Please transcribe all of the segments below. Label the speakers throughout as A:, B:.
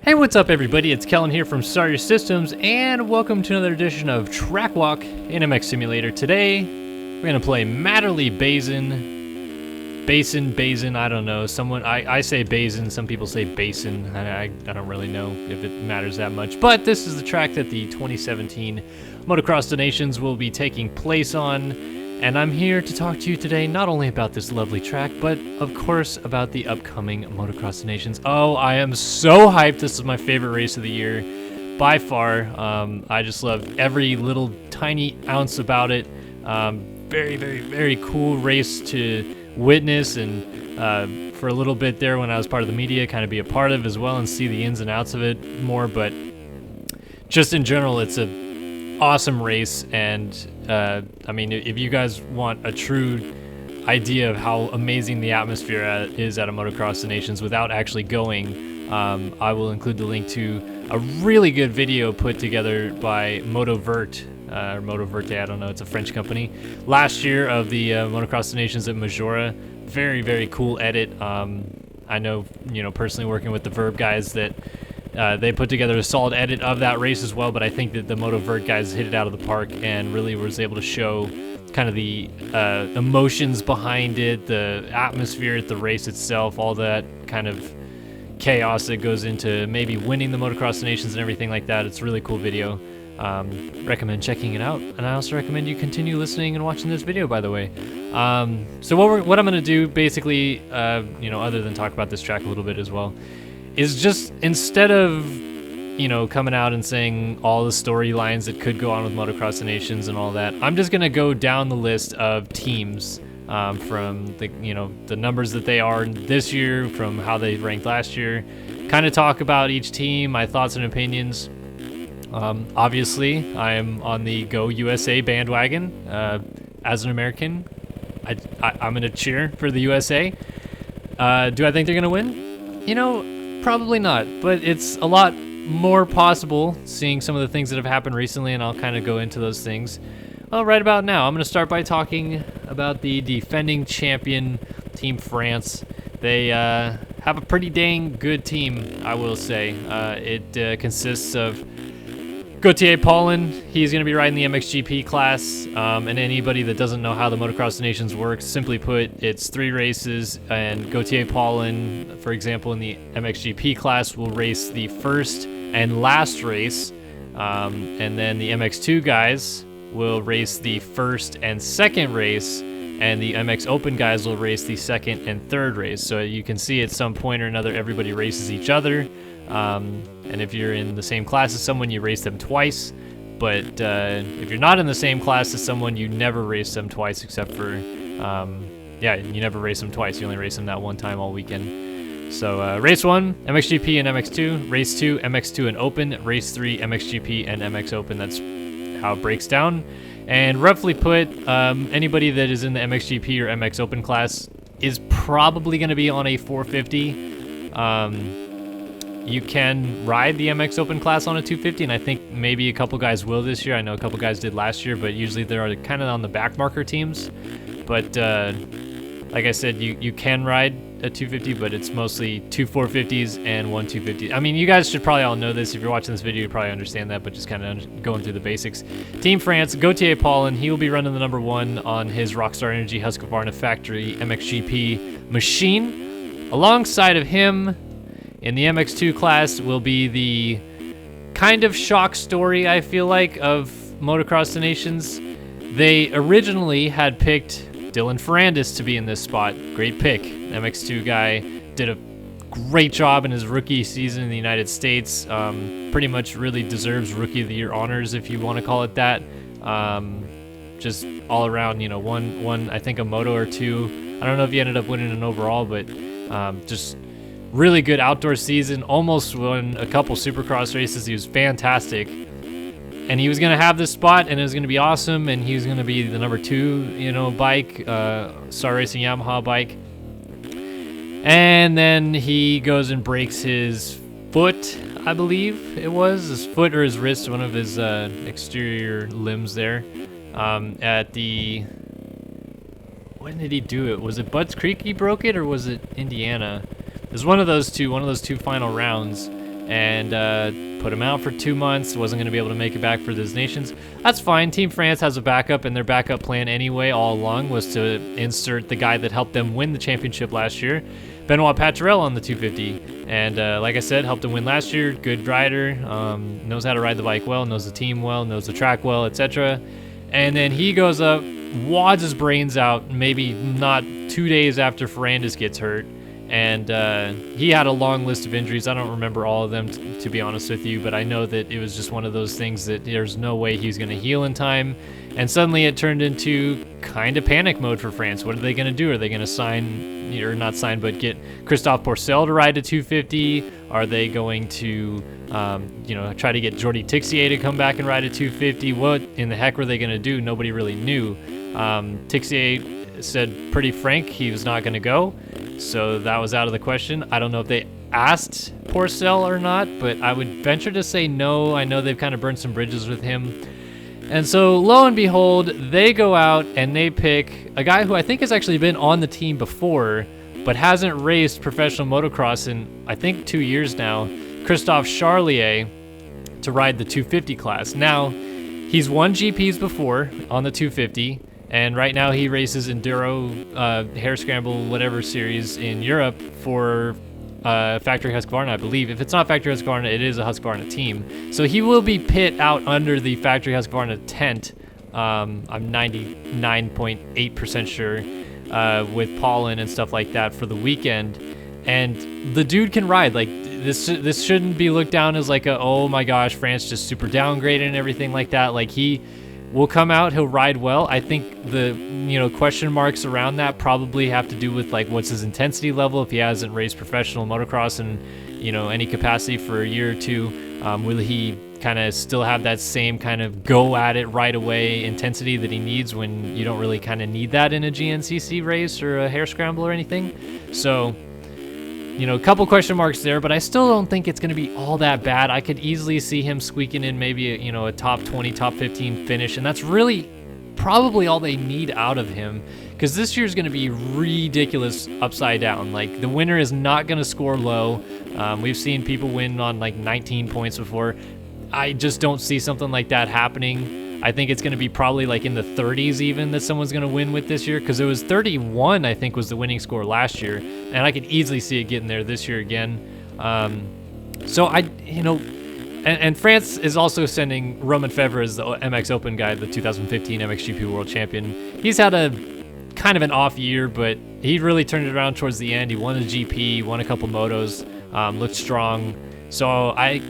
A: Hey, what's up everybody? It's Kellen here from Start Your Systems, and welcome to another edition of Track Walk in MX Simulator. Today, we're going to play Matterley Basin. Basin, I don't know. I say Basin, some people say Basin. I don't really know if it matters that much. But this is the track that the 2017 Motocross Donations will be taking place on. And I'm here to talk to you today not only about this lovely track, but of course about the upcoming Motocross Nations. Oh, I am so hyped. This is my favorite race of the year by far. I just love every little tiny ounce about it. Very, very, very cool race to witness, and for a little bit there when I was part of the media, kind of be a part of as well and see the ins and outs of it more. But just in general, it's a awesome race, and I mean, if you guys want a true idea of how amazing the atmosphere is at a Motocross the Nations without actually going, I will include the link to a really good video put together by Motovert, or Motoverte, I don't know, it's a French company, last year of the Motocross the Nations at Majora. Very, very cool edit. I know, personally working with the Verb guys that they put together a solid edit of that race as well, but I think that the Motovert guys hit it out of the park and really was able to show kind of the emotions behind it, the atmosphere at the race itself, all that kind of chaos that goes into maybe winning the Motocross Nations and everything like that. It's a really cool video. Recommend checking it out, and I also recommend you continue listening and watching this video, by the way. So what I'm going to do, basically, other than talk about this track a little bit as well, is just, instead of, coming out and saying all the storylines that could go on with Motocross the Nations and all that, I'm just going to go down the list of teams from the numbers that they are this year, from how they ranked last year, kind of talk about each team, my thoughts and opinions. Obviously, I am on the Go USA bandwagon. As an American, I'm going to cheer for the USA. Do I think they're going to win? Probably not, but it's a lot more possible seeing some of the things that have happened recently, and I'll kind of go into those things. Well, right about now, I'm going to start by talking about the defending champion, Team France. They have a pretty dang good team, I will say. It consists of Gauthier Paulin. He's going to be riding the MXGP class, and anybody that doesn't know how the Motocross Nations works, simply put, it's 3 races, and Gauthier Paulin, for example, in the MXGP class, will race the first and last race, and then the MX2 guys will race the first and second race, and the MX Open guys will race the second and third race. So you can see at some point or another, everybody races each other. And if you're in the same class as someone, you race them twice. But if you're not in the same class as someone, you never race them twice, except for, you never race them twice. You only race them that one time all weekend. So race 1, MXGP and MX2. Race 2, MX2 and Open. Race 3, MXGP and MX Open. That's how it breaks down. And roughly put, anybody that is in the MXGP or MX Open class is probably going to be on a 450. You can ride the MX Open class on a 250, and I think maybe a couple guys will this year. I know a couple guys did last year, but usually they're kind of on the back marker teams. But like I said, you can ride a 250, but it's mostly 2 450s and 1 250. I mean, you guys should probably all know this. If you're watching this video, you probably understand that, but just kind of going through the basics. Team France, Gauthier Paulin, he will be running the number 1 on his Rockstar Energy Husqvarna Factory MXGP machine. Alongside of him, in the MX2 class, will be the kind of shock story, I feel like, of Motocross the Nations. They originally had picked Dylan Ferrandis to be in this spot. Great pick. MX2 guy did a great job in his rookie season in the United States. Pretty much really deserves Rookie of the Year honors, if you want to call it that. Just all around, won I think a moto or 2. I don't know if he ended up winning an overall, but just really good outdoor season. Almost won a couple Supercross races. He was fantastic, and he was going to have this spot, and it was going to be awesome, and he was going to be the number 2 bike, Star Racing Yamaha bike. And then he goes and breaks his foot, I believe it was his foot or his wrist, one of his exterior limbs there, at the, when did he do it? Was it Budds Creek he broke it, or was it Indiana? It was one of those two final rounds, and put him out for 2 months. Wasn't going to be able to make it back for those nations. That's fine. Team France has a backup, and their backup plan anyway all along was to insert the guy that helped them win the championship last year, Benoit Paturel, on the 250. And like I said, helped him win last year. Good rider, knows how to ride the bike well, knows the team well, knows the track well, etc. And then he goes up, wads his brains out, maybe not 2 days after Ferrandis gets hurt. And he had a long list of injuries. I don't remember all of them, to be honest with you, but I know that it was just one of those things that there's no way he's going to heal in time. And suddenly it turned into kind of panic mode for France. What are they going to do? Are they going to sign, or not sign, but get Christophe Pourcel to ride a 250? Are they going to, try to get Jordi Tixier to come back and ride a 250? What in the heck were they going to do? Nobody really knew. Tixier said pretty frank he was not going to go. So that was out of the question. I don't know if they asked Pourcel or not, but I would venture to say no. I know they've kind of burned some bridges with him. And so lo and behold, they go out and they pick a guy who I think has actually been on the team before, but hasn't raced professional motocross in, I think, 2 years now, Christophe Charlier, to ride the 250 class. Now, he's won GPs before on the 250, and right now he races Enduro, Hare Scramble, whatever series in Europe for Factory Husqvarna, I believe. If it's not Factory Husqvarna, it is a Husqvarna team. So he will be pit out under the Factory Husqvarna tent. I'm 99.8% sure, with pollen and stuff like that for the weekend. And the dude can ride. Like, this shouldn't be looked down as like a, oh my gosh, France just super downgraded and everything like that. Like, he will come out, he'll ride well. I think the question marks around that probably have to do with like what's his intensity level. If he hasn't raced professional motocross in any capacity for a year or two, will he kind of still have that same kind of go at it right away intensity that he needs when you don't really kind of need that in a GNCC race or a Hare Scramble or anything? So a couple question marks there, but I still don't think it's going to be all that bad. I could easily see him squeaking in maybe a top 20, top 15 finish, and that's really probably all they need out of him, because this year's going to be ridiculous upside down. Like, the winner is not going to score low. We've seen people win on like 19 points before. I just don't see something like that happening. I think it's going to be probably like in the 30s even that someone's going to win with this year, because it was 31, I think, was the winning score last year, and I could easily see it getting there this year again. So and France is also sending Romain Febvre as the MX Open guy, the 2015 MXGP World Champion. He's had a kind of an off year, but he really turned it around towards the end. He won a GP, won a couple motos, looked strong. So I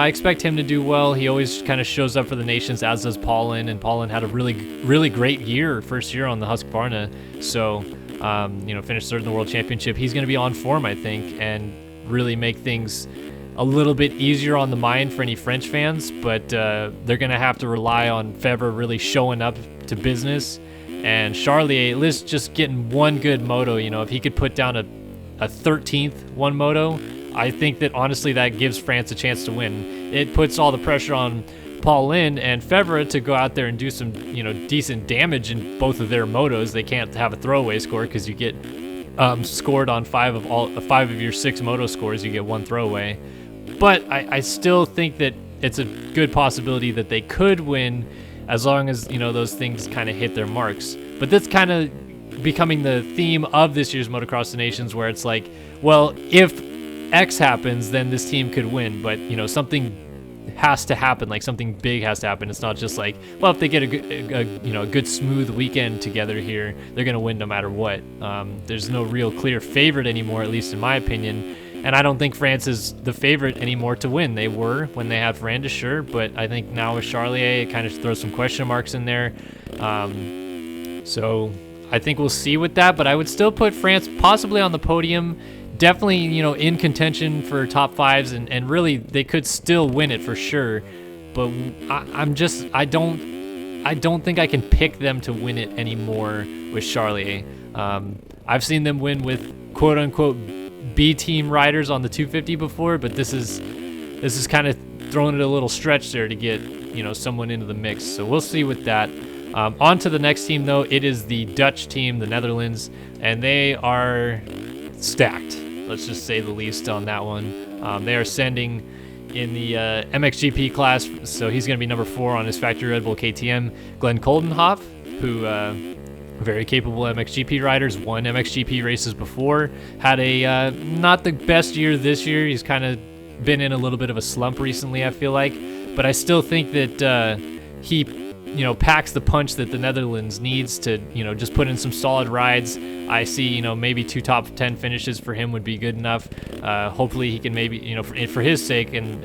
A: expect him to do well. He always kind of shows up for the nations, as does Paulin, and Paulin had a really, really great year, first year on the Husqvarna. So, finished third in the World Championship. He's going to be on form, I think, and really make things a little bit easier on the mind for any French fans. But they're going to have to rely on Febvre really showing up to business, and Charlier at least just getting one good moto. If he could put down a 13th one moto, I think that honestly that gives France a chance to win. It puts all the pressure on Paulin and Febvre to go out there and do some, decent damage in both of their motos. They can't have a throwaway score, because you get scored on 5 of your 6 moto scores. You get 1 throwaway. But I still think that it's a good possibility that they could win, as long as those things kind of hit their marks. But that's kind of becoming the theme of this year's Motocross of Nations, where it's like, well, if X happens, then this team could win, but something has to happen, like something big has to happen. It's not just like, well, if they get a good smooth weekend together here, they're gonna win no matter what. There's no real clear favorite anymore, at least in my opinion, and I don't think France is the favorite anymore to win. They were when they had Ferrandis, sure, but I think now with Charlier, it kind of throws some question marks in there. So I think we'll see with that, but I would still put France possibly on the podium. Definitely, in contention for top 5s, and really they could still win it for sure. But I don't think I can pick them to win it anymore with Charlier. I've seen them win with quote unquote B team riders on the 250 before, but this is kind of throwing it a little stretch there to get someone into the mix. So we'll see with that. On to the next team though. It is the Dutch team, the Netherlands, and they are stacked. Let's just say the least on that one. They are sending in the MXGP class, so he's going to be number 4 on his factory Red Bull KTM. Glenn Coldenhoff, who very capable MXGP riders, won MXGP races before, had a not the best year this year. He's kind of been in a little bit of a slump recently, I feel like, but I still think that he packs the punch that the Netherlands needs to, just put in some solid rides. I see, maybe 2 top 10 finishes for him would be good enough. Hopefully he can maybe, for his sake and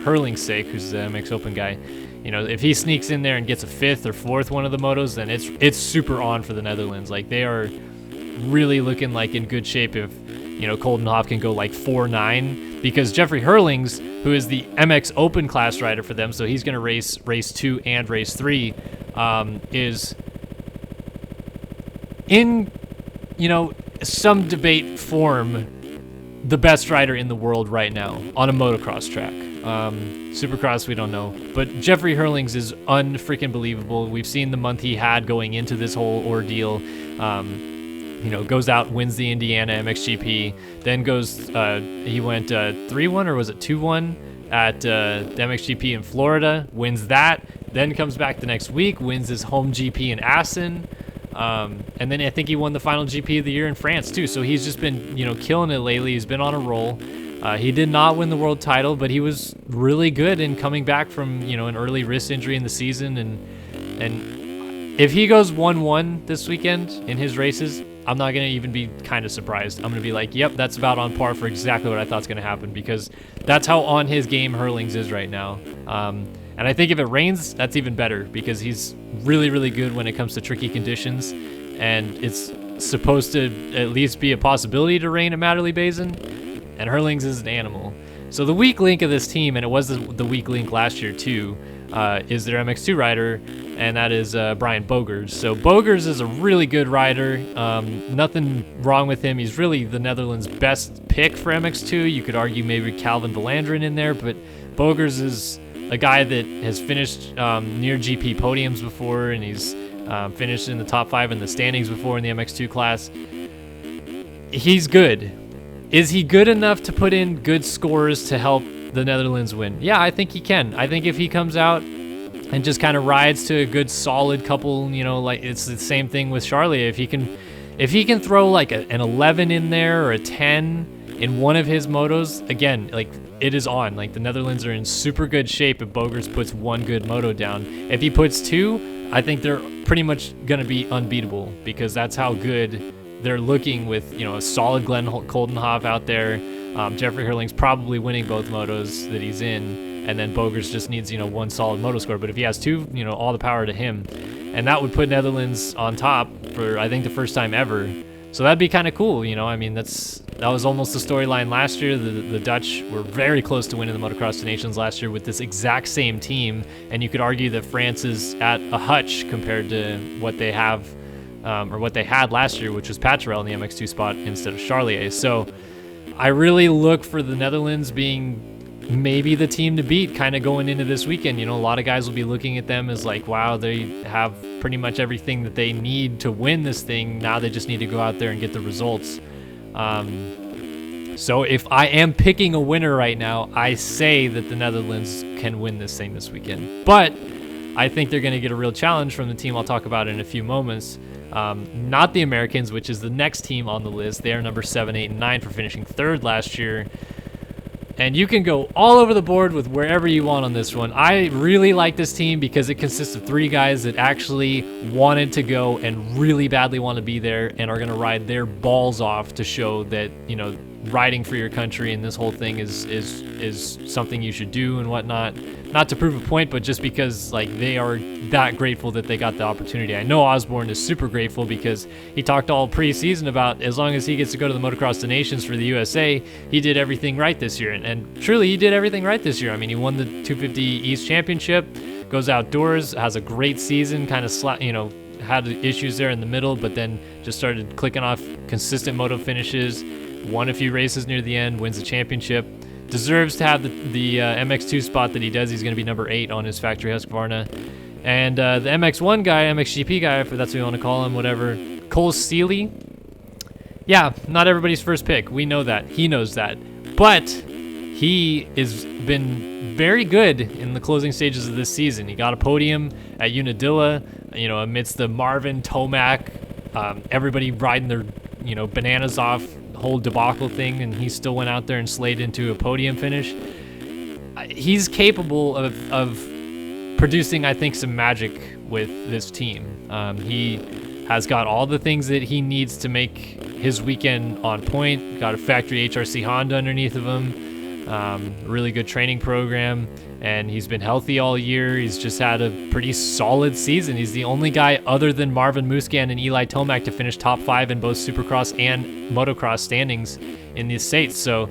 A: Hurling's sake, who's the MX Open guy, if he sneaks in there and gets a 5th or 4th one of the motos, then it's super on for the Netherlands. Like, they are really looking like in good shape if, Coldenhoff can go like 4-9, because Jeffrey Hurlings, who is the MX Open class rider for them, so he's going to race 2 and race 3, is in, some debate form, the best rider in the world right now on a motocross track. Supercross, we don't know. But Jeffrey Hurlings is unfreaking believable. We've seen the month he had going into this whole ordeal. Goes out, wins the Indiana MXGP, then goes, he went 3-1 or was it 2-1 at the MXGP in Florida, wins that, then comes back the next week, wins his home GP in Assen, and then I think he won the final GP of the year in France too. So he's just been, killing it lately. He's been on a roll. He did not win the world title, but he was really good in coming back from, an early wrist injury in the season, and if he goes 1-1 this weekend in his races, I'm not going to even be kind of surprised. I'm going to be like, yep, that's about on par for exactly what I thought's going to happen, because that's how on his game Hurlings is right now. And I think if it rains, that's even better, because he's really, really good when it comes to tricky conditions, and it's supposed to at least be a possibility to rain at Matterley Basin, and Hurlings is an animal. So the weak link of this team, and it was the weak link last year too, is their MX2 rider, and that is Brian Bogers. So Bogers is a really good rider. Nothing wrong with him. He's really the Netherlands' best pick for MX2. You could argue maybe Calvin Valandrin in there, but Bogers is a guy that has finished near GP podiums before, and he's finished in the top 5 in the standings before in the MX2 class. He's good. Is he good enough to put in good scores to help the Netherlands win? Yeah, I think he can. I think if he comes out and just kind of rides to a good solid couple, like it's the same thing with Charlie. If he can throw like an 11 in there or a 10 in one of his motos, again, like it is on. Like the Netherlands are in super good shape if Bogers puts one good moto down. If he puts 2, I think they're pretty much going to be unbeatable, because that's how good they're looking with, a solid Glenn Coldenhoff out there. Jeffrey Hurling's probably winning both motos that he's in, and then Bogers just needs, one solid moto score. But if he has 2, all the power to him. And that would put Netherlands on top for, I think, the first time ever. So that'd be kind of cool, I mean, that was almost the storyline last year. The Dutch were very close to winning the Motocross of Nations last year with this exact same team, and you could argue that France is at a hutch compared to what they have, or what they had last year, which was Paturel in the MX2 spot instead of Charlier. So I really look for the Netherlands being maybe the team to beat kind of going into this weekend. A lot of guys will be looking at them as like, wow, they have pretty much everything that they need to win this thing. Now they just need to go out there and get the results. So if I am picking a winner right now, I say that the Netherlands can win this thing this weekend. But I think they're going to get a real challenge from the team I'll talk about in a few moments. Not the Americans, which is the next team on the list. They are number 7, 8, and 9 for finishing 3rd last year. And you can go all over the board with wherever you want on this one. I really like this team because it consists of 3 guys that actually wanted to go and really badly want to be there and are going to ride their balls off to show that, riding for your country and this whole thing is something you should do and whatnot. Not to prove a point, but just because like they are that grateful that they got the opportunity. I know Osborne is super grateful because he talked all preseason about as long as he gets to go to the Motocross of Nations for the USA, he did everything right this year. And truly, he did everything right this year. I mean, he won the 250 East Championship, goes outdoors, has a great season, kind of had issues there in the middle, but then just started clicking off consistent moto finishes, won a few races near the end, wins the championship, deserves to have the MX2 spot that he does. He's going to be number 8 on his factory Husqvarna. And the MX1 guy, MXGP guy, if that's what you want to call him, whatever, Cole Seeley. Yeah, not everybody's first pick. We know that. He knows that. But he has been very good in the closing stages of this season. He got a podium at Unadilla, amidst the Marvin, Tomac, everybody riding their, bananas off, whole debacle thing, and he still went out there and slayed into a podium finish. He's capable of producing, I think, some magic with this team. He has got all the things that he needs to make his weekend on point. Got a factory HRC Honda underneath of him, really good training program, and he's been healthy all year. He's just had a pretty solid season. He's the only guy other than Marvin Musquin and Eli Tomac to finish top 5 in both Supercross and Motocross standings in the States. So,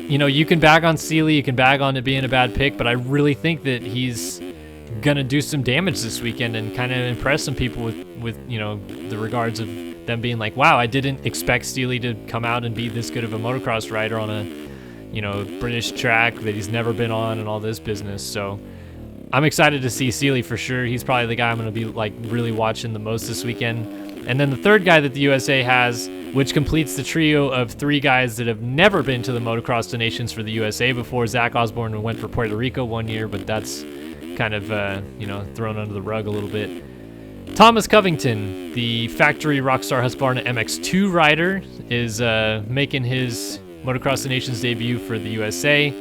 A: you can bag on Seeley, you can bag on it being a bad pick, but I really think that he's gonna do some damage this weekend and kind of impress some people with the regards of them being like, wow, I didn't expect Steely to come out and be this good of a motocross rider on a British track that he's never been on and all this business. So I'm excited to see Seeley for sure. He's probably the guy I'm gonna be really watching the most this weekend. And then the third guy that the USA has, which completes the trio of 3 guys that have never been to the Motocross Nations for the USA before. Zach Osborne went for Puerto Rico one year, but that's kind of thrown under the rug a little bit. Thomas Covington, the factory Rockstar Husqvarna MX2 rider, is making his Motocross Nations debut for the USA.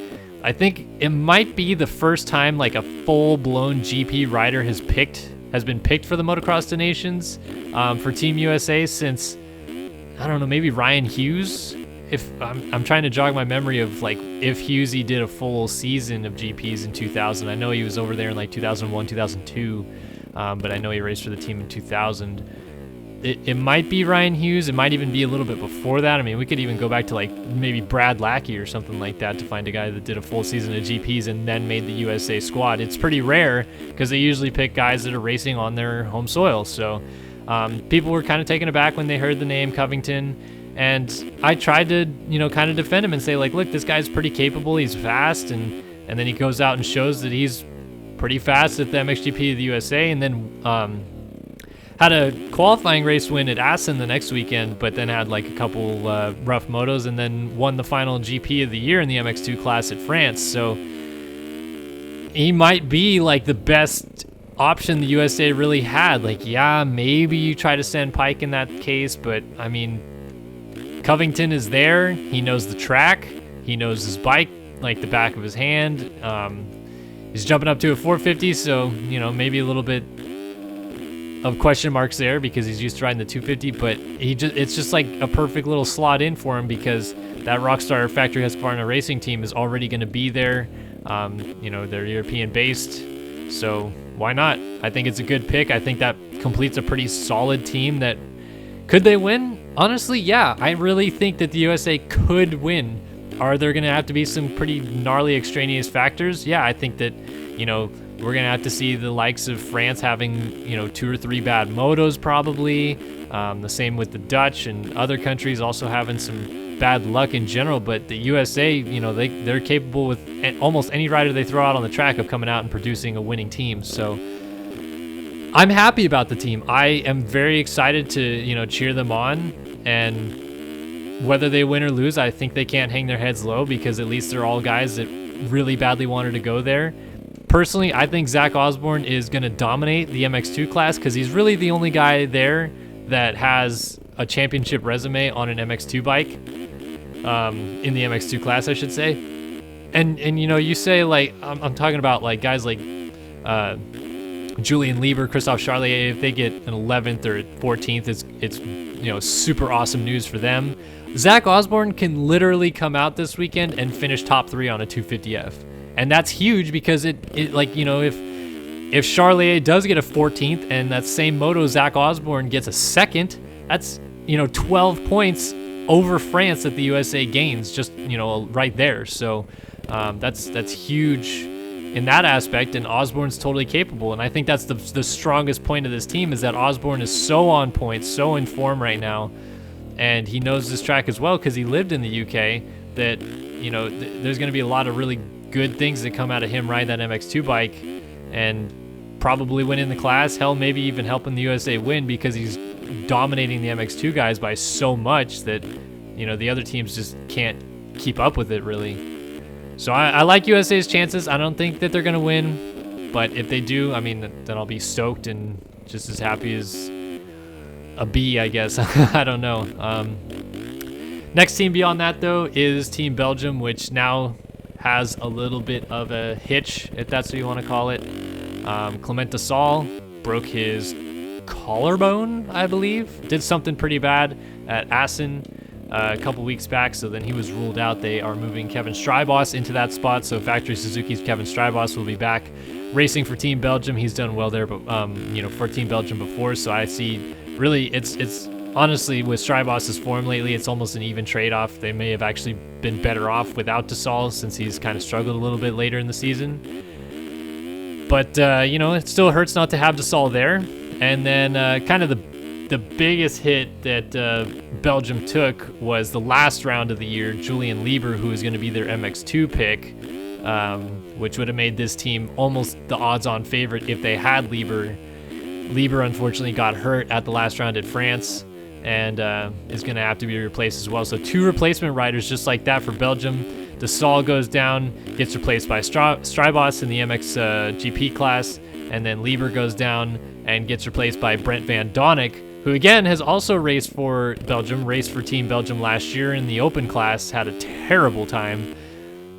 A: I think it might be the first time a full-blown GP rider has been picked for the Motocross Nations for Team USA since, I don't know, maybe Ryan Hughes. If I'm trying to jog my memory of if Hughesy did a full season of GPs in 2000. I know he was over there in 2001, 2002, but I know he raced for the team in 2000. It might be Ryan Hughes. It might even be a little bit before that. I mean, we could even go back to maybe Brad Lackey or something like that to find a guy that did a full season of GPs and then made the USA squad. It's pretty rare because they usually pick guys that are racing on their home soil. So people were kind of taken aback when they heard the name Covington. And I tried to, kind of defend him and say, look, this guy's pretty capable. He's fast. And then he goes out and shows that he's pretty fast at the MXGP of the USA. And then had a qualifying race win at Assen the next weekend, but then had a couple rough motos and then won the final GP of the year in the MX2 class at France. So he might be the best option the USA really had. Maybe you try to send Pike in that case, but I mean, Covington is there. He knows the track. He knows his bike the back of his hand. He's jumping up to a 450, so maybe a little bit of question marks there because he's used to riding the 250, but it's just a perfect little slot in for him because that Rockstar Factory Husqvarna racing team is already going to be there. They're European based, so why not? I think it's a good pick. I think that completes a pretty solid team. That could they win? Honestly, yeah, I really think that the USA could win. Are there going to have to be some pretty gnarly extraneous factors? Yeah, I think that we're going to have to see the likes of France having, 2 or 3 bad motos probably. The same with the Dutch and other countries also having some bad luck in general. But the USA, they're capable with almost any rider they throw out on the track of coming out and producing a winning team. So I'm happy about the team. I am very excited to, cheer them on. And whether they win or lose, I think they can't hang their heads low because at least they're all guys that really badly wanted to go there. Personally, I think Zach Osborne is going to dominate the MX2 class because he's really the only guy there that has a championship resume on an MX2 bike, in the MX2 class, I should say. And you say, I'm talking about, guys like Julian Lieber, Christophe Charlier. If they get an 11th or 14th, it's super awesome news for them. Zach Osborne can literally come out this weekend and finish top 3 on a 250F. And that's huge because if Charlier does get a 14th and that same moto Zach Osborne gets a 2nd, that's 12 points over France that the USA gains just right there. So that's huge in that aspect, and Osborne's totally capable. And I think that's the strongest point of this team is that Osborne is so on point, so in form right now, and he knows this track as well because he lived in the UK. That there's going to be a lot of really good things that come out of him riding that MX2 bike and probably winning the class. Hell, maybe even helping the USA win because he's dominating the MX2 guys by so much that you know, the other teams just can't keep up with it really. So I like USA's chances. I don't think that they're gonna win, but if they do, I mean, then I'll be stoked and just as happy as a bee, I guess. I don't know. Next team beyond that though is Team Belgium, which now has a little bit of a hitch, if that's what you want to call it. Clement Desalle broke his collarbone, I believe. Did something pretty bad at Assen a couple weeks back, so then he was ruled out. They are moving Kevin Strybos into that spot, so Factory Suzuki's Kevin Strybos will be back racing for Team Belgium. He's done well there, but you know, for Team Belgium before, so I see really it's honestly, with Strybos' form lately, it's almost an even trade-off. They may have actually been better off without Desalle since he's kind of struggled a little bit later in the season. But, you know, it still hurts not to have Desalle there. And then kind of the biggest hit that Belgium took was the last round of the year, Julian Lieber, who was going to be their MX2 pick, which would have made this team almost the odds-on favorite if they had Lieber. Lieber unfortunately got hurt at the last round at France, and is going to have to be replaced as well. So 2 replacement riders just like that for Belgium. Desalle goes down, gets replaced by Strybos in the MX GP class, and then Lieber goes down and gets replaced by Brent Van Donik, who again has also raced for Belgium, raced for Team Belgium last year in the open class, had a terrible time.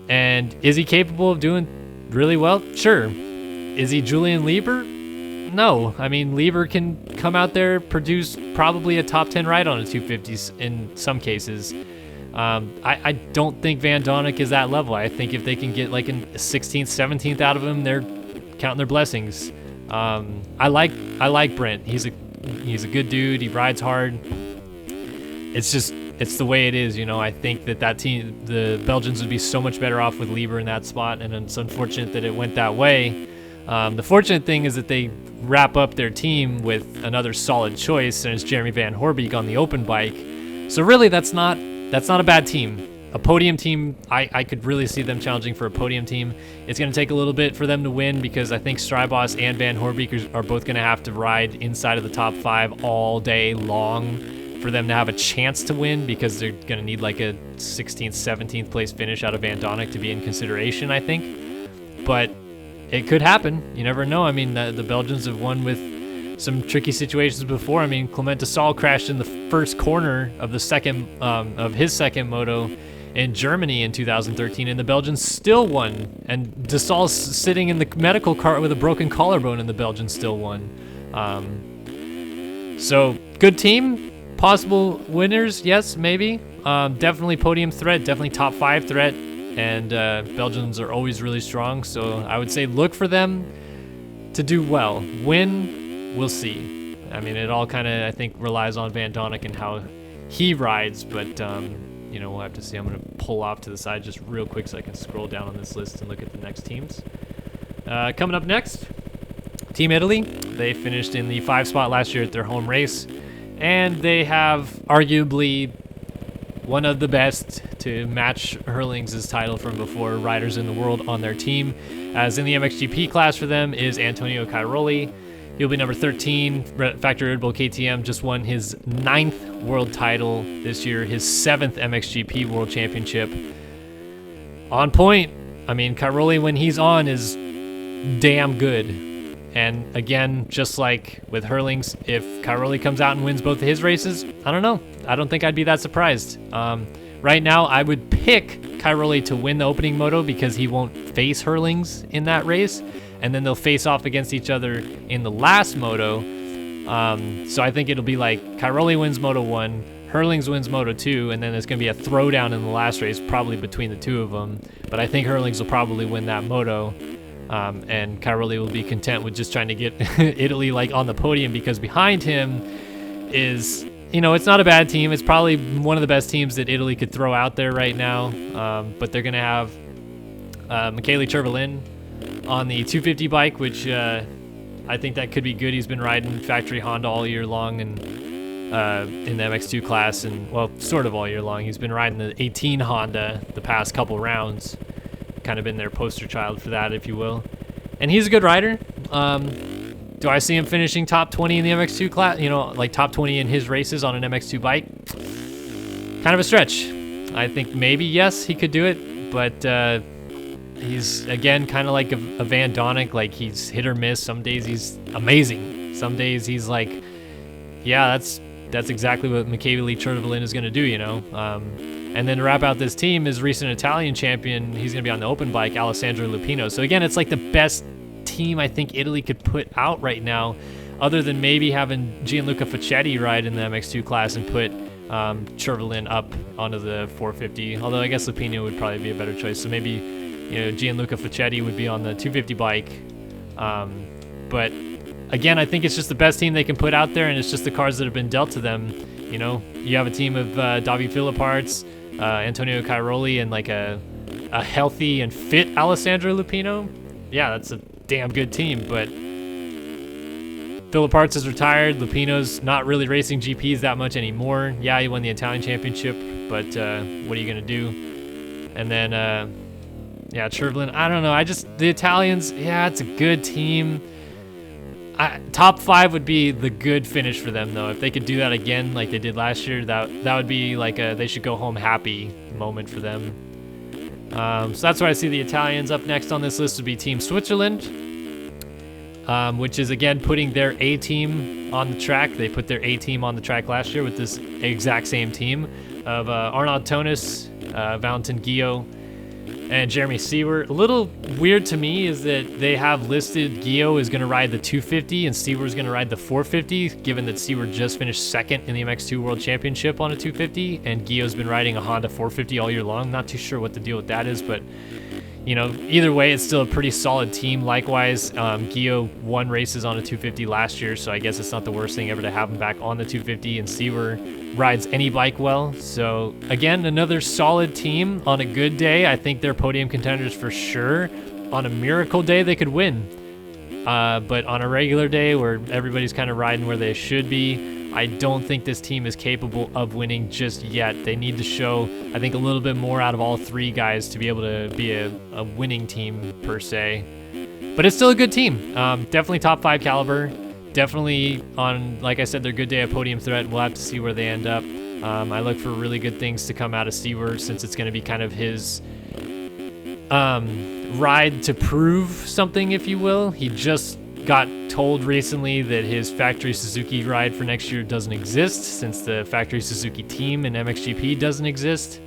A: And is he capable of doing really well? Sure. Is he Julian Lieber? No. I mean, Lieber can come out there, produce probably a top 10 ride on a 250s in some cases. I don't think Van Donik is that level. I think if they can get like a 16th, 17th out of him, they're counting their blessings. I like Brent. He's a good dude. He rides hard. It's the way it is, you know. I think that team, the Belgians, would be so much better off with Lieber in that spot, and it's unfortunate that it went that way. The fortunate thing is that they wrap up their team with another solid choice, and it's Jeremy Van Horbeek on the open bike. So really, that's not a bad team. A podium team, I could really see them challenging for a podium team. It's going to take a little bit for them to win because I think Strybos and Van Horbeek are both going to have to ride inside of the top 5 all day long for them to have a chance to win, because they're going to need like a 16th, 17th place finish out of Van Donik to be in consideration, I think. But it could happen. You never know. I mean, the Belgians have won with some tricky situations before. I mean, Clement Desalle crashed in the first corner of the second of his second moto in Germany in 2013, and the Belgians still won. And Desalle's sitting in the medical cart with a broken collarbone, and the Belgians still won. So good team, possible winners, yes, maybe. Definitely podium threat, definitely top 5 threat. And Belgians are always really strong, so I would say look for them to do well. Win, we'll see. I mean, it all kind of, I think, relies on Van Donik and how he rides, but you know, we'll have to see. I'm going to pull off to the side just real quick so I can scroll down on this list and look at the next teams. Coming up next, Team Italy. They finished in the 5 spot last year at their home race, and they have arguably one of the best to match Hurlings' title from before riders in the world on their team, as in the MXGP class for them is Antonio Cairoli. He'll be number 13. Factory Red Bull KTM just won his 9th world title this year, his 7th MXGP World Championship. On point. I mean, Cairoli, when he's on, is damn good. And again, just like with Hurlings, if Cairoli comes out and wins both of his races, I don't know. I don't think I'd be that surprised. Right now, I would pick Cairoli to win the opening moto because he won't face Hurlings in that race, and then they'll face off against each other in the last moto. So I think it'll be like Cairoli wins Moto 1, Hurlings wins Moto 2, and then there's going to be a throwdown in the last race, probably between the two of them. But I think Hurlings will probably win that moto. And Cairoli will be content with just trying to get Italy like on the podium, because behind him is, you know, it's not a bad team. It's probably one of the best teams that Italy could throw out there right now. But they're going to have Michele Cervelin on the 250 bike, which I think that could be good. He's been riding factory Honda all year long and in the MX2 class, and well, sort of all year long. He's been riding the 18 Honda the past couple rounds. Kind of been their poster child for that, if you will. And he's a good rider. Do I see him finishing top 20 in the MX2 class? You know, like top 20 in his races on an MX2 bike? kind of a stretch. I think maybe, yes, he could do it, but he's, again, kind of like a Van Donnick. Like, he's hit or miss. Some days he's amazing. Some days he's like, yeah, that's exactly what Michele Churvelin is going to do, you know? And then to wrap out this team is recent Italian champion. He's going to be on the open bike, Alessandro Lupino. So, again, it's like the best team I think Italy could put out right now, other than maybe having Gianluca Facchetti ride in the MX2 class and put Churvelin up onto the 450. Although I guess Lupino would probably be a better choice. So maybe, you know, Gianluca Facchetti would be on the 250 bike. But again, I think it's just the best team they can put out there, and it's just the cards that have been dealt to them. You know, you have a team of Davi Philipparts, Antonio Cairoli, and like a healthy and fit Alessandro Lupino. Yeah, that's a damn good team, but Philipparts is retired. Lupino's not really racing GPs that much anymore. Yeah, he won the Italian championship, but what are you going to do? And then, yeah, Churvelin, I don't know. The Italians, yeah, it's a good team. Top 5 would be the good finish for them, though. If they could do that again like they did last year, that would be like a they should go home happy moment for them. So that's where I see the Italians. Up next on this list would be Team Switzerland, which is, again, putting their A-team on the track. They put their A-team on the track last year with this exact same team of Arnaud Tonis, Valentin Guillot, and Jeremy Seward. A little weird to me is that they have listed Guillot is going to ride the 250 and Seward is going to ride the 450, given that Seward just finished second in the MX2 World Championship on a 250, and Guillot's been riding a Honda 450 all year long. Not too sure what the deal with that is, but you know, either way, it's still a pretty solid team. Likewise, Guillot won races on a 250 last year, so I guess it's not the worst thing ever to have him back on the 250, and Seward rides any bike well. So, again, another solid team. On a good day, I think they're podium contenders for sure. On a miracle day, they could win. But on a regular day where everybody's kind of riding where they should be, I don't think this team is capable of winning just yet. They need to show, I think, a little bit more out of all three guys to be able to be a winning team, per se. But it's still a good team. Definitely top 5 caliber. Definitely on, like I said, their good day of podium threat. We'll have to see where they end up. I look for really good things to come out of Seward, since it's going to be kind of his ride to prove something, if you will. He just got told recently that his factory Suzuki ride for next year doesn't exist, since the factory Suzuki team in MXGP doesn't exist.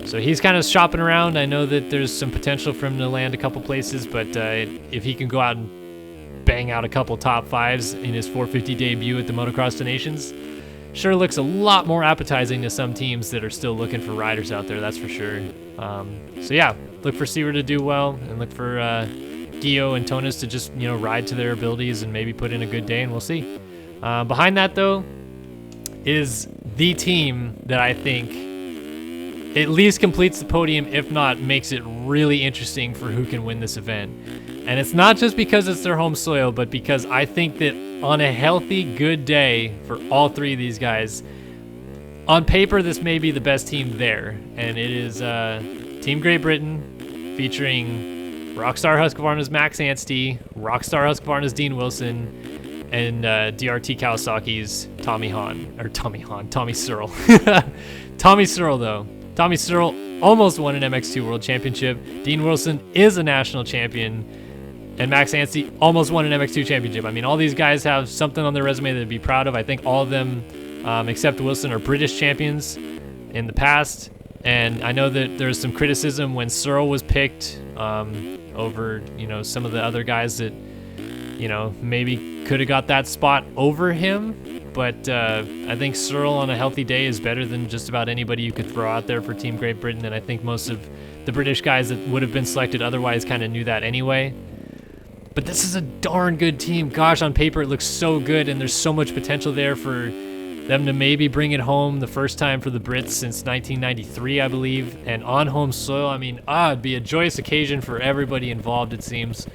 A: So he's kind of shopping around. I know that there's some potential for him to land a couple places, but if he can go out and bang out a couple top 5s in his 450 debut at the Motocross of Nations, sure looks a lot more appetizing to some teams that are still looking for riders out there, that's for sure. So yeah, look for Seward to do well, and look for Guillot and Tonis to just, you know, ride to their abilities and maybe put in a good day, and we'll see. Behind that, though, is the team that I think at least completes the podium, if not makes it really interesting for who can win this event. And it's not just because it's their home soil, but because I think that on a healthy, good day for all three of these guys, on paper, this may be the best team there. And it is Team Great Britain, featuring Rockstar Husqvarna's Max Anstey, Rockstar Husqvarna's Dean Wilson, and DRT Kawasaki's Tommy Searle. Tommy Searle, though. Tommy Searle almost won an MX2 World Championship. Dean Wilson is a national champion. And Max Anstey almost won an MX2 championship. I mean, all these guys have something on their resume they'd be proud of. I think all of them, except Wilson, are British champions in the past. And I know that there's some criticism when Searle was picked over, you know, some of the other guys that, you know, maybe could have got that spot over him. But I think Searle on a healthy day is better than just about anybody you could throw out there for Team Great Britain. And I think most of the British guys that would have been selected otherwise kind of knew that anyway. But this is a darn good team. Gosh, on paper it looks so good, and there's so much potential there for them to maybe bring it home the first time for the Brits since 1993, I believe. And on home soil, I mean, it'd be a joyous occasion for everybody involved, it seems.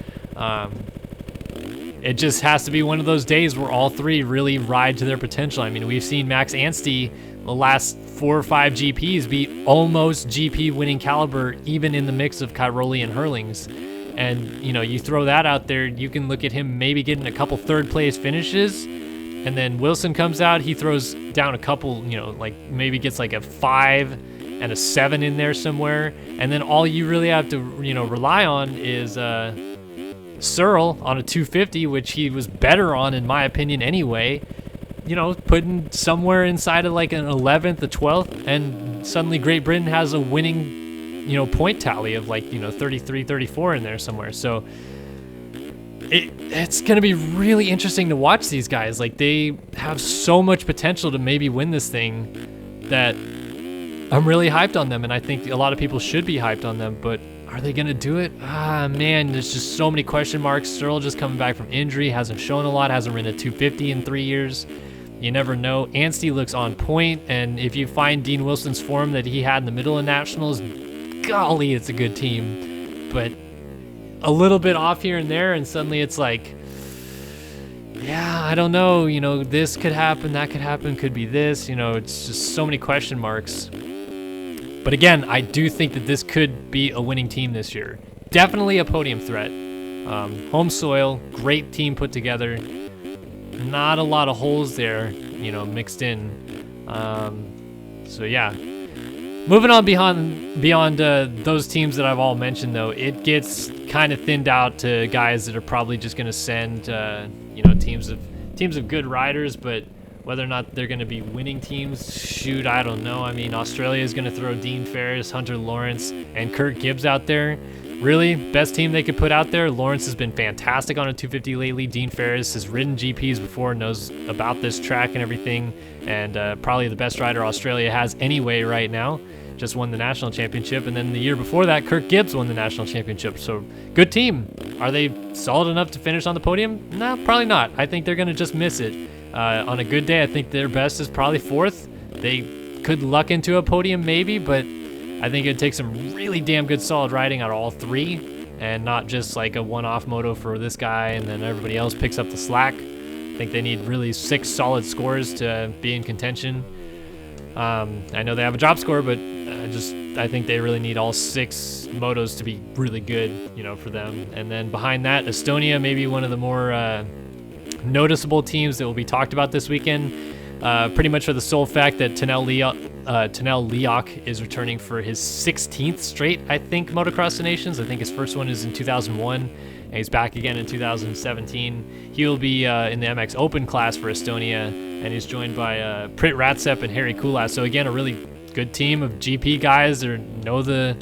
A: It just has to be one of those days where all three really ride to their potential. I mean, we've seen Max Anstey the last 4 or 5 GPs be almost GP winning caliber, even in the mix of Cairoli and Hurlings. And, you know, you throw that out there, you can look at him maybe getting a couple third place finishes, and then Wilson comes out, he throws down a couple, like maybe gets like a 5 and a 7 in there somewhere, and then all you really have to, rely on is Searle on a 250, which he was better on in my opinion anyway, putting somewhere inside of like an 11th, a 12th, and suddenly Great Britain has a winning, point tally of like, 33, 34 in there somewhere. So it's going to be really interesting to watch these guys. Like, they have so much potential to maybe win this thing that I'm really hyped on them, and I think a lot of people should be hyped on them, but are they going to do it? Man, there's just so many question marks. Searle just coming back from injury, hasn't shown a lot, hasn't ridden a 250 in 3 years. You never know. Anstey looks on point, and if you find Dean Wilson's form that he had in the middle of Nationals, golly, it's a good team. But a little bit off here and there, and suddenly it's like, yeah, I don't know, this could happen, that could happen, could be this, it's just so many question marks. But again, I do think that this could be a winning team this year. Definitely a podium threat. Home soil, great team put together. Not a lot of holes there, mixed in. So yeah. Moving on beyond those teams that I've all mentioned, though, it gets kind of thinned out to guys that are probably just going to send, teams of good riders, but whether or not they're going to be winning teams, shoot, I don't know. I mean, Australia is going to throw Dean Ferris, Hunter Lawrence, and Kurt Gibbs out there. Really, best team they could put out there. Lawrence has been fantastic on a 250 lately. Dean Ferris has ridden GPs before, knows about this track and everything, and probably the best rider Australia has anyway right now. Just won the national championship, and then the year before that, Kurt Gibbs won the national championship. So, good team. Are they solid enough to finish on the podium? No, probably not. I think they're going to just miss it. On a good day, I think their best is probably 4th. They could luck into a podium maybe, but I think it'd take some really damn good solid riding out of all 3, and not just like a one-off moto for this guy and then everybody else picks up the slack. I think they need really 6 solid scores to be in contention. I know they have a drop score, but I think they really need all 6 motos to be really good, for them. And then behind that, Estonia, maybe one of the more noticeable teams that will be talked about this weekend, pretty much for the sole fact that Tanel Leok is returning for his 16th straight, I think, Motocross the Nations. I think his first one is in 2001, and he's back again in 2017. He will be in the MX Open class for Estonia, and he's joined by Prit Ratsep and Harry Kulas. So again, a really good team of GP guys that know the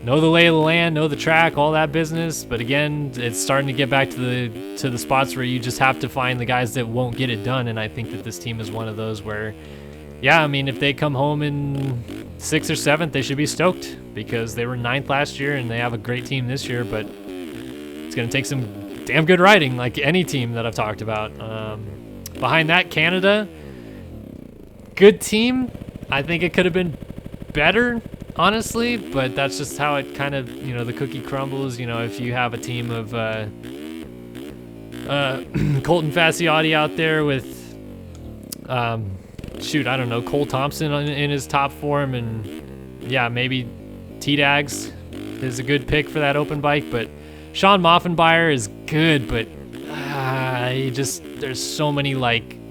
A: lay of the land, know the track, all that business. But again, it's starting to get back to the spots where you just have to find the guys that won't get it done. And I think that this team is one of those where, yeah, I mean, if they come home in 6th or 7th, they should be stoked because they were 9th last year and they have a great team this year. But it's going to take some damn good riding, like any team that I've talked about. Behind that, Canada, good team. I think it could have been better, honestly, but that's just how it kind of, the cookie crumbles. If you have a team of Colton Fasciotti out there with, I don't know, Cole Thompson in his top form, and yeah, maybe T-Dags is a good pick for that open bike, but Sean Moffenbauer is good, but there's so many,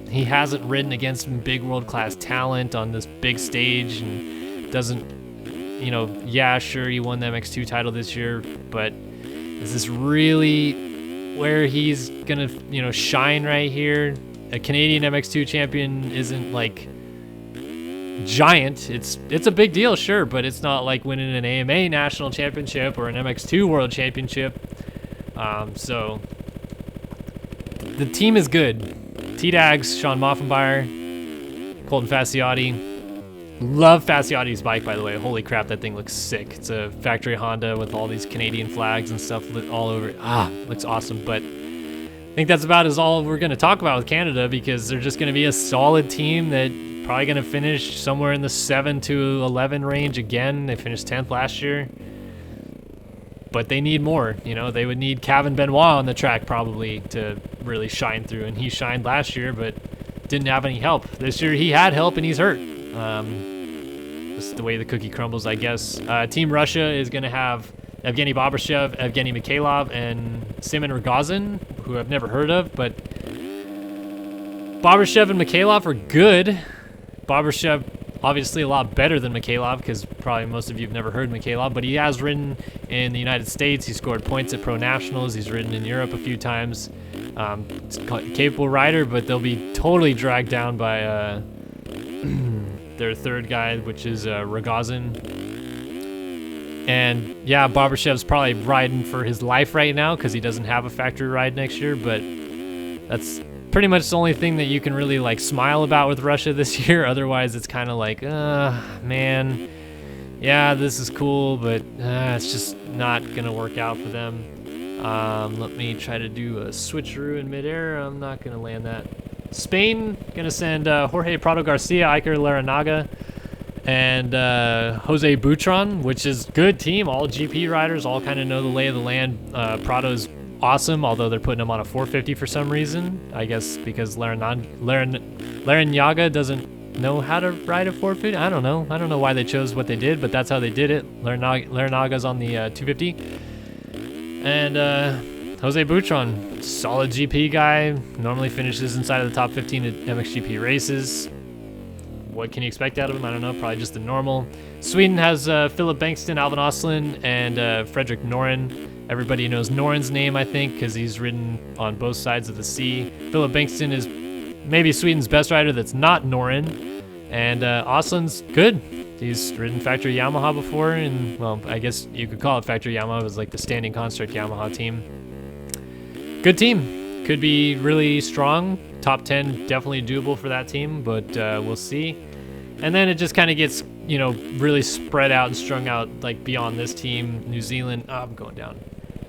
A: he hasn't ridden against some big world-class talent on this big stage and doesn't, yeah, sure, he won the MX2 title this year, but is this really where he's gonna, shine right here? A Canadian MX2 champion isn't giant. It's a big deal, sure, but it's not like winning an AMA national championship or an MX2 world championship. So the team is good. T-Dags, Sean Moffenbauer, Colton Fasciotti. Love Fasciotti's bike, by the way. Holy crap, that thing looks sick. It's a factory Honda with all these Canadian flags and stuff lit all over it. Looks awesome. But I think that's about all we're going to talk about with Canada, because they're just going to be a solid team that probably going to finish somewhere in the 7 to 11 range again. They finished 10th last year. But they need more. They would need Kevin Benoit on the track probably to really shine through. And he shined last year, but didn't have any help. This year he had help and he's hurt. This is the way the cookie crumbles, I guess. Team Russia is going to have Evgeny Bobryshev, Evgeny Mikhailov, and Simon Rogozin, who I've never heard of, but Barbashev and Mikhailov are good. Barbashev obviously a lot better than Mikhailov, because probably most of you have never heard Mikhailov, but he has ridden in the United States. He scored points at Pro Nationals. He's ridden in Europe a few times. Capable rider, but they'll be totally dragged down by their third guy, which is Rogozin. And yeah, Barbashev's probably riding for his life right now because he doesn't have a factory ride next year, but that's pretty much the only thing that you can really like smile about with Russia this year. Otherwise, it's kind of like, man, yeah, this is cool, but it's just not gonna work out for them. Let me try to do a switcheroo in midair. I'm not gonna land that. Spain gonna send Jorge Prado Garcia, Iker Laranaga, and Jose Butron, which is good team. All GP riders, all kind of know the lay of the land. Prado's awesome, although they're putting him on a 450 for some reason. I guess because Laranaga doesn't know how to ride a 450. I don't know why they chose what they did, but that's how they did it. Laranaga's on the 250. And Jose Butron, solid GP guy, normally finishes inside of the top 15 at MXGP races. What can you expect out of him? I don't know, probably just the normal. Sweden has Philip Bengtsson, Alvin Oslin, and Fredrik Noren. Everybody knows Noren's name, I think, because he's ridden on both sides of the sea. Philip Bengtsson is maybe Sweden's best rider that's not Noren. And Oslin's good. He's ridden factory Yamaha before, and, well, I guess you could call it factory Yamaha. It was like the standing construct Yamaha team. Good team. Could be really strong. Top 10 definitely doable for that team, but we'll see. And then it just kind of gets, you know, really spread out and strung out like beyond this team. New Zealand, I'm going down.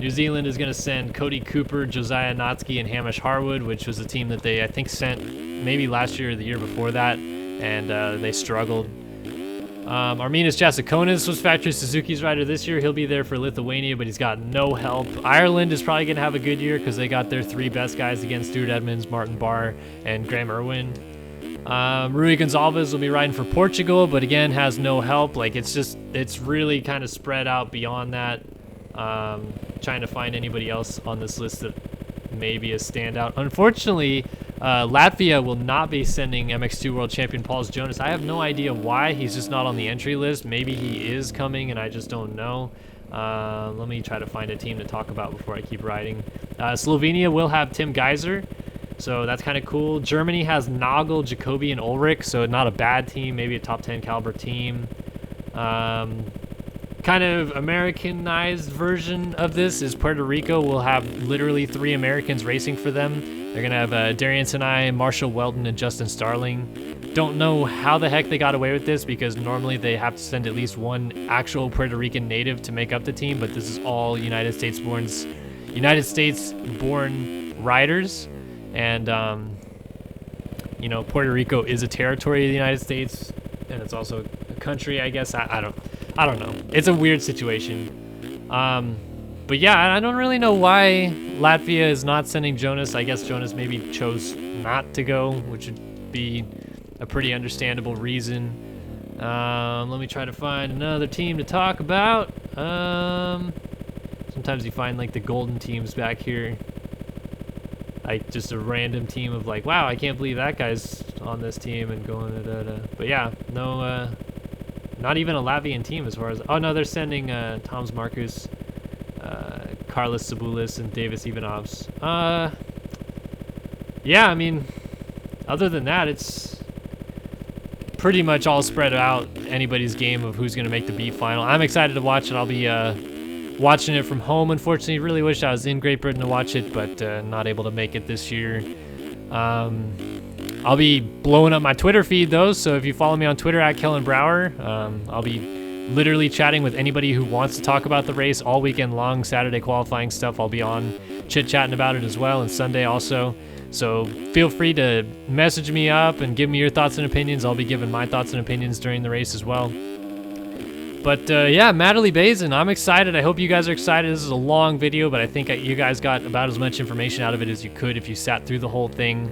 A: New Zealand is going to send Cody Cooper, Josiah Notsky, and Hamish Harwood, which was a team that they, I think, sent maybe last year or the year before that, and they struggled. Arminas Jasikonis was factory Suzuki's rider this year. He'll be there for Lithuania, but he's got no help. Ireland is probably going to have a good year because they got their three best guys again: Stuart Edmonds, Martin Barr, and Graham Irwin. Rui Gonçalves will be riding for Portugal, but again has no help. Like it's really kind of spread out beyond that. Trying to find anybody else on this list that may be a standout. Unfortunately, Latvia will not be sending MX2 World Champion Pauls Jonas. I have no idea why. He's just not on the entry list. Maybe he is coming and I just don't know. Let me try to find a team to talk about before I keep riding. Slovenia will have Tim Geiser, so that's kind of cool. Germany has Nagel, Jacoby, and Ulrich, so not a bad team, maybe a top 10 caliber team. Kind of Americanized version of this is Puerto Rico will have literally 3 Americans racing for them. They're going to have Darian Sinai, Marshall Weldon, and Justin Starling. Don't know how the heck they got away with this because normally they have to send at least one actual Puerto Rican native to make up the team, but this is all United States born riders. And, you know, Puerto Rico is a territory of the United States, and it's also a country, I guess. I don't know. It's a weird situation. But yeah, I don't really know why Latvia is not sending Jonas. I guess Jonas maybe chose not to go, which would be a pretty understandable reason. Let me try to find another team to talk about. Sometimes you find like the golden teams back here. Like just a random team of like, wow, I can't believe that guy's on this team and going But yeah, no, not even a Latvian team as far as... Oh, no, they're sending Toms Marcus, Carlos Sabulis, and Davis Ivanovs. Yeah, I mean, other than that, it's pretty much all spread out anybody's game of who's going to make the B final. I'm excited to watch it. I'll be watching it from home. Unfortunately, really wish I was in Great Britain to watch it, but not able to make it this year. I'll be blowing up my Twitter feed, though, so if you follow me on Twitter, @KellenBrower, I'll be literally chatting with anybody who wants to talk about the race all weekend long. Saturday qualifying stuff, I'll be on chit-chatting about it as well, and Sunday also. So feel free to message me up and give me your thoughts and opinions. I'll be giving my thoughts and opinions during the race as well. But yeah, Matterley Basin, I'm excited. I hope you guys are excited. This is a long video, but I think you guys got about as much information out of it as you could if you sat through the whole thing.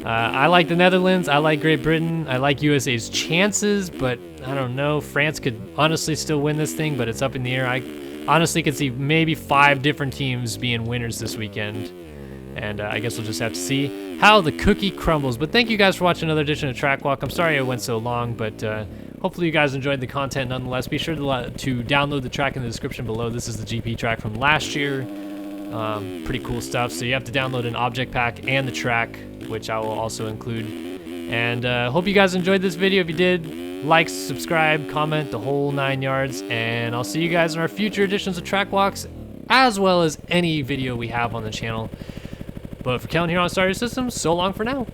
A: I like the Netherlands, I like Great Britain, I like USA's chances, but I don't know. France could honestly still win this thing, but it's up in the air. I honestly could see maybe 5 different teams being winners this weekend. And I guess we'll just have to see how the cookie crumbles. But thank you guys for watching another edition of Track Walk. I'm sorry it went so long, but hopefully you guys enjoyed the content nonetheless. Be sure to download the track in the description below. This is the GP track from last year. Pretty cool stuff. So you have to download an object pack and the track, which I will also include. And hope you guys enjoyed this video. If you did, like, subscribe, comment, the whole 9 yards. And I'll see you guys in our future editions of Track Walks, as well as any video we have on the channel. But for Kellen here on Starter Systems, so long for now.